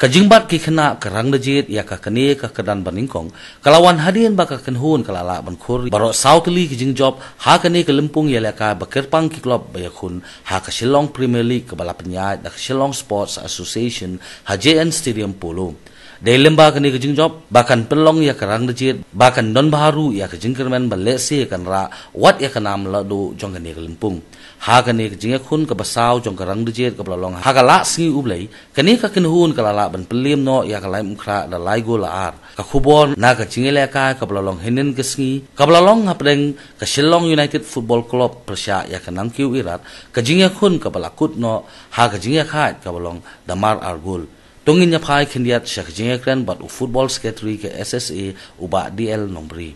Kajingbat ki kena kerang dejit ya ka kene ka kedan baningkong kalawan hadian baka kenhun kalala ban khur baro southly ki jingjob ha kene ke lempung ya ka bakerpang ki club bayakun ha ka Shillong Premier League ke bala penyat da Shillong Sports Association ha JN Stadium Polo de lemba kene ke jingjob bahkan pelong ya kerang dejit bahkan don baharu ya ke jingkerman balese kan ra wat ya kanam lado jong kene ke lempung ha kene ke jingakun ke basau jong kerang dejit ke belong ha ka la si ublai kene ka kenhun kalala ban pelim no ya kalai mukra da lai go laar ka khubon na ka chingele ka belong hinin kesngi ka belong ngapdeng ka Shillong United Football Club persya ya kanang kiu irat ka jingakun ka balakut no ha ka jingakhat ka belong damar argul tungin nya phai khindiat syak jingakran bat football secretary ke SSA uba DL nombri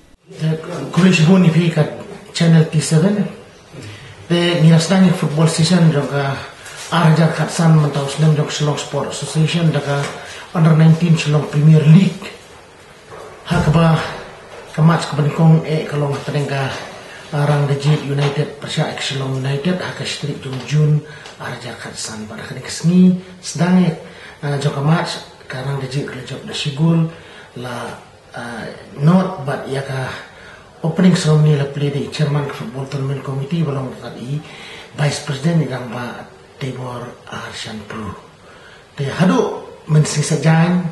kulish honi phi ka channel T7 de nirasdang football season joga Arja Khatsan mentau sedang jok Shillong Sport Association daga under 19 Shillong Premier League hakba kamat kebenikong kalong tengka Arang Dejit United Persya Shillong United haka strik Jun Arja Khatsan pada kini kesni sedang jok kamat Arang Dejit kelejok dasigul la not but ya ka opening ceremony la play di chairman football tournament committee balong tadi vice president yang ba Tibor Arshan Pro. Te hadu mensisajan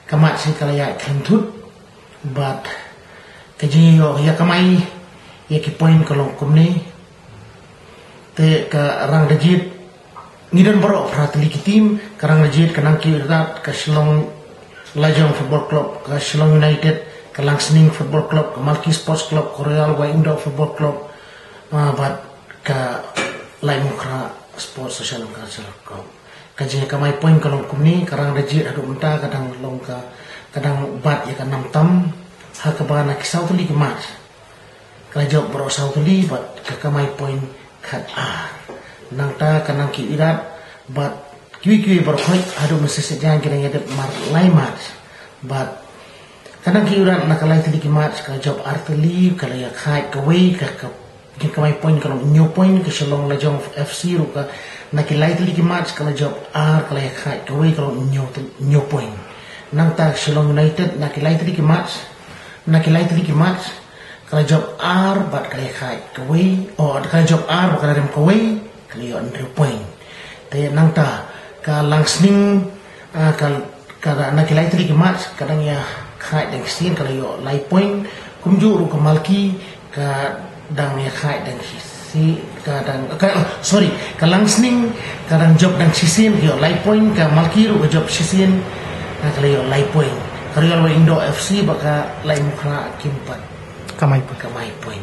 kamat si kalaya kentut but kajiyo ya kamai ya ki point kalong kumni te ka Arang Dejit ngidan baro pratli ki team karang Dejit kanang ki rat ka Shillong Lajong Football Club ka Shillong United ka Langsning Football Club ka Malki Sports Club ka Royal Waindo Football Club but ka Laimukra Sports Social and Cultural Club. Kajian kamai point kalong kumni karang Dejit adu unta kadang long ka kadang bat ya kanam tam ha ka bana ki Southly ki match. Kajok bro Southly bat ka kamai point khat a. Nang ta kanang ki irat bat kiwi bro khoi adu mesti sejang kira ngedep mar lai match. But kanang ki irat nakalai tadi ki match kajok arteli kala ya khai ka way ka kamay point kalau new point ke Shillong Lajong FC ruka nakilai tali ki match kalau job R kalau ya khai kawai kalau new point nang ta Shillong United nakilai tali ki match kalau job R bat kalau ya khai kawai kalau job R kalau rem kawai kalau ya new point te nang ta ka Langsning kalau nakilai tali ki match kadang ya khai deng sin kalau ya lai point kumju ruka Malki ka dang ya khai dan si kadang sorry kalang Langsning kadang job dan sisin yo lai point ka Malkiru job sisin kalau yo lai point kalau yo Indo FC baka lai mukra kimpat kamai point